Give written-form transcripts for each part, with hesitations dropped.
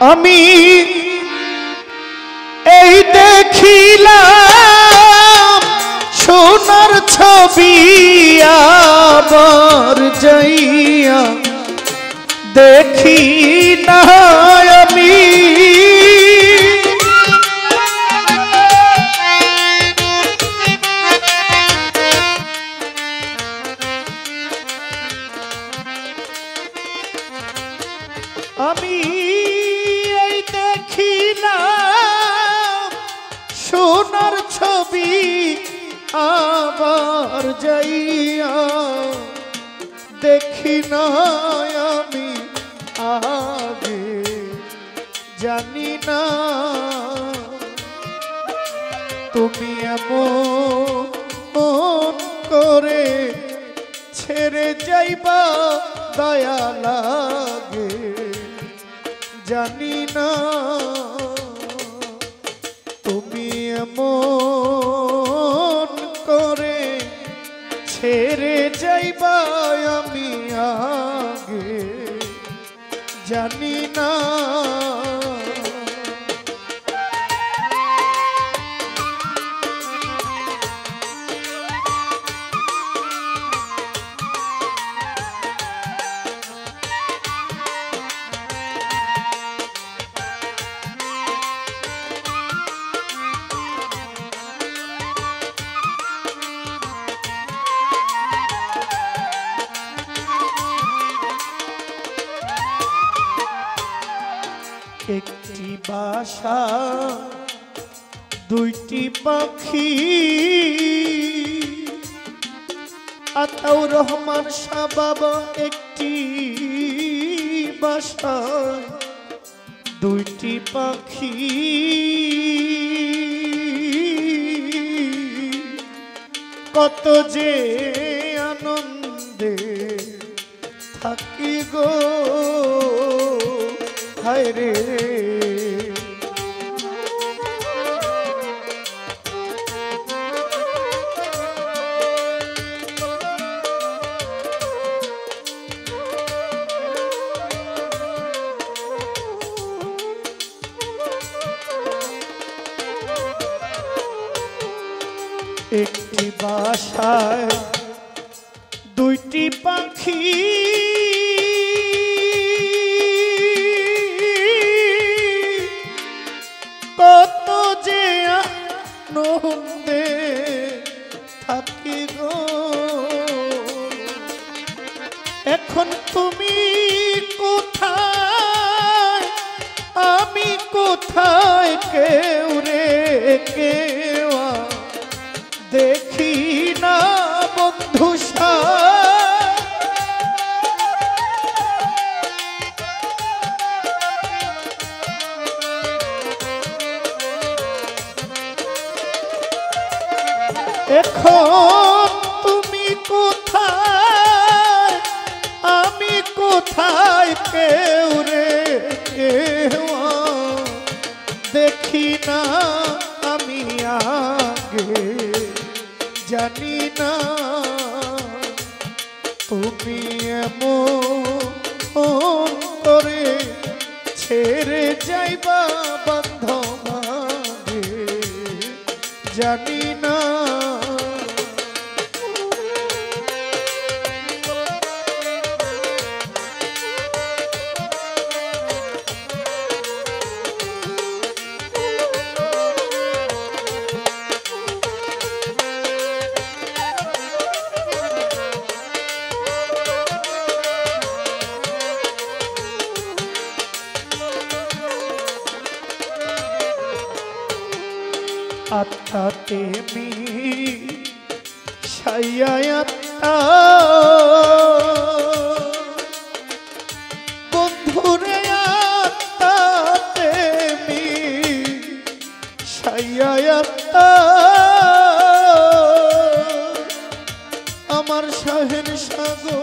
আমি এই দেখিলাম সোনার ছবি আবার যাইয়া দেখি না আমি আমি এই দেখিলাম সোনার ছবি আবার যাইয়া দেখি না আমি আগে জানি না তুমি এমন করে ছেড়ে যাইবা দয়া লাগে জানি না তুমি এমন করে ছেড়ে যাইবা আমি আগে জানি না একটি বাসা দুইটি পাখি আতাউর রহমান শাহ বাবা একটি বাসা দুইটি পাখি কত যে আনন্দে থাকি গো হায় রে একটি বাসায় দুইটি পাখি কত যে আনন্দে থাকি গো এখন তুমি কোথায় আমি কোথায় কেউ রে কেউ দেখি না বন্ধু এখন তুমি কোথায় আমি কোথায় কেউ রে কেউ দেখি না আমি আগে জানি না তুমি এমন করে ছেড়ে যাইবা বান্ধব জানি না আত্মাতে মি ছাইয়াত্তা বন্ধুরে আত্মাতে মি ছাইয়াত্তা আমার শাহের সাগো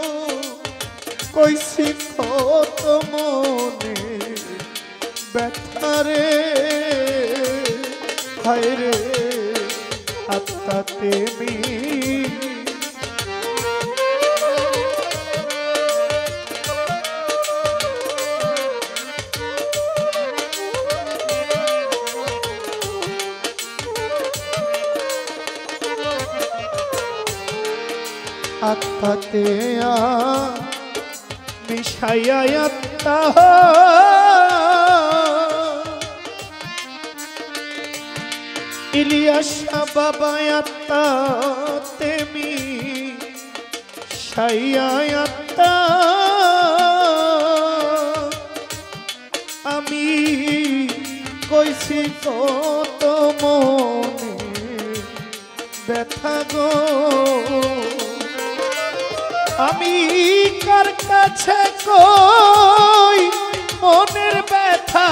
কইছি কত মনে ব্যথারে হায় রে আত্মাতে মি আত্মাতে মিশাইয়া আত্মা ইলিয়াস বাবা আত্মাতে মিশাইয়া আত্মা আমি কইছি কত মনে ব্যথা গো আমি কার কাছে কই মনের ব্যথা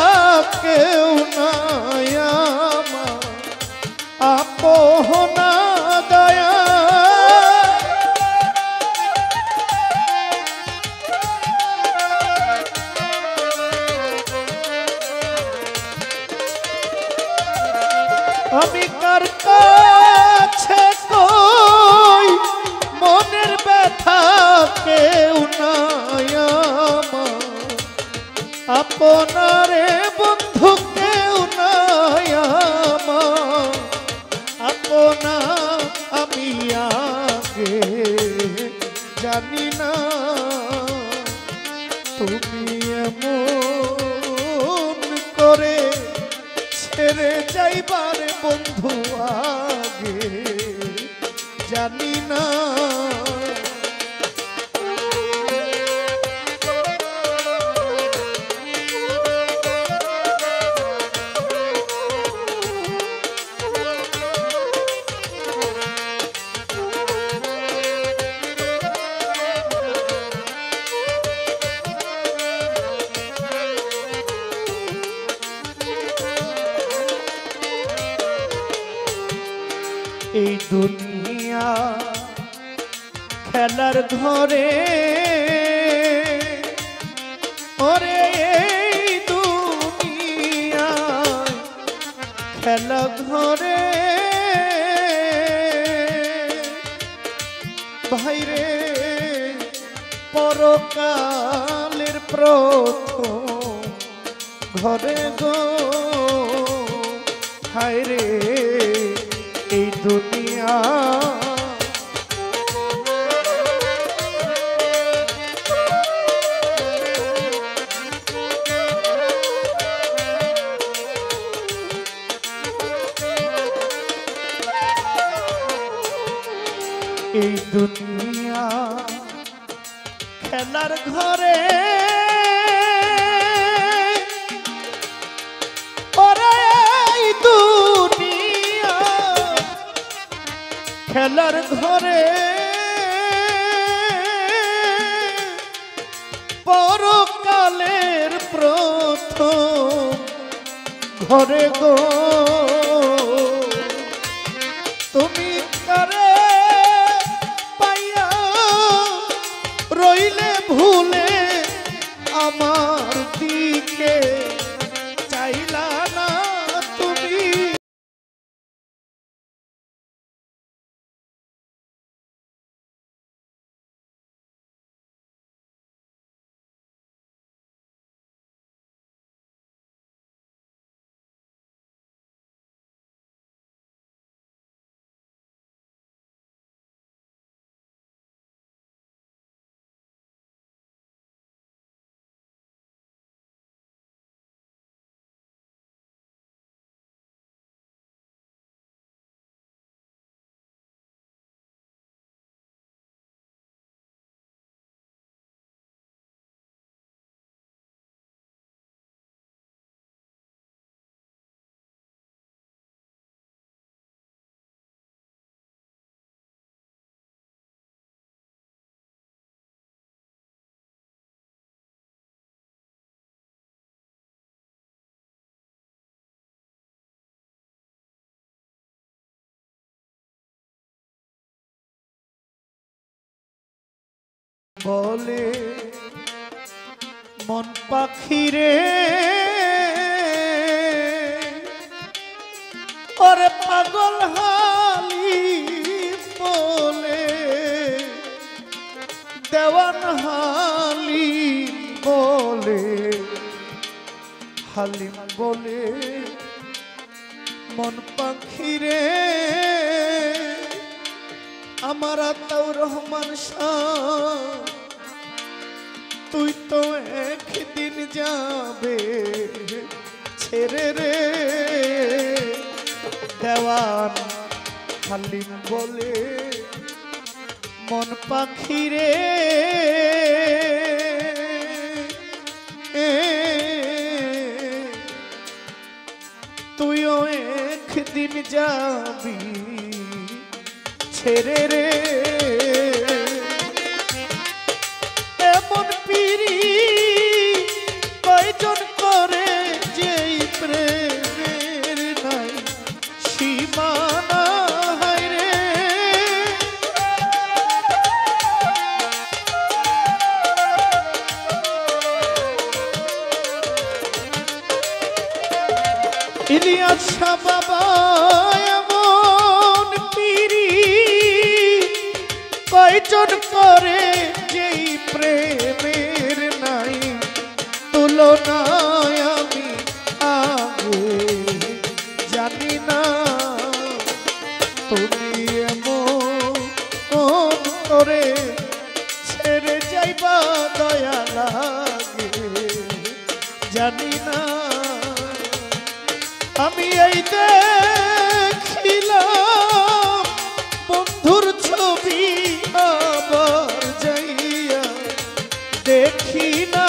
কেউ নাই আমার আপনা দয়া আমি কার কাছে কই মনের ব্যথা কেউ নাই আমার আপনারে বন্ধু কেউ নাই আমার আপনা আমি আগে জানি না তুমি এমন করে ছেড়ে যাইবার বন্ধু আগে জানি না এই দুনিয়া খেলার ঘরে ওরে এই দুনিয়া খেলা ঘরে ভাইরে পরকালের প্রথম ঘরে গো হায়রে এই দুনিয়া এই দুনিয়া খেলার ঘরে এই দুনিয়া খেলার ঘরে পরকালের প্রথম ঘরে গো তুমি কারে পাইয়া রইলে ভুলে আমার দিকে চাইলা না তুমি বলে মন পাখিরে ওরে পাগল হালি বলে দেওয়ান হালিম বলে হালিম বলে মন পাখিরে আমার আতাউর রহমান শাহ তুই তো একদিন যাবে ছেড়ে রে দেওয়ান হালিম বলে মন পাখি রে তুইও একদিন যাবি ছেড়ে রে এমন পিরি কয়জন করে যেই প্রেমের নাই সীমানা হায় রে ইলিয়াস শাহ বাবা এমন পিরি কয়জন করে যেই প্রেমের নাই তুলনায় আমি আগে জানি না তুমি এমন করে ছেড়ে যাইবা দয়া লাগে জানি না আমি এই দেখিলাম বন্ধুর ছবি আবার যাইয়া দেখি না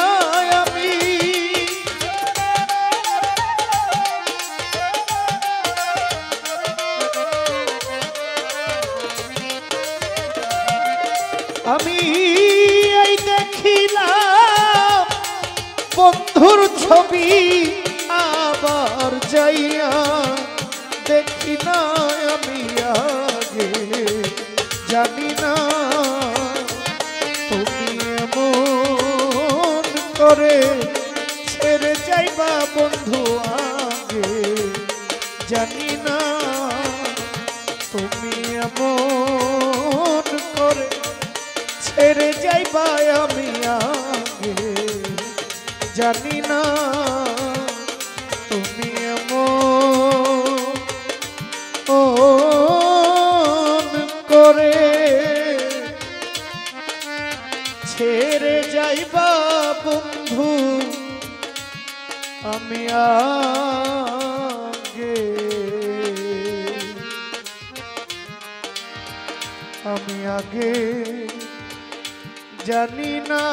আমি এই দেখিলাম বন্ধুর ছবি আবার যাইয়া দেখি না আমি আগে জানি না তুমি এমন করে ছেড়ে যাইবা বন্ধু আগে জানি না তুমি এমন করে ছেড়ে যাইবা আমি আগে জানি না তুমি এমন করে ছেড়ে যাইবা বন্ধু আমি আগে জানি না।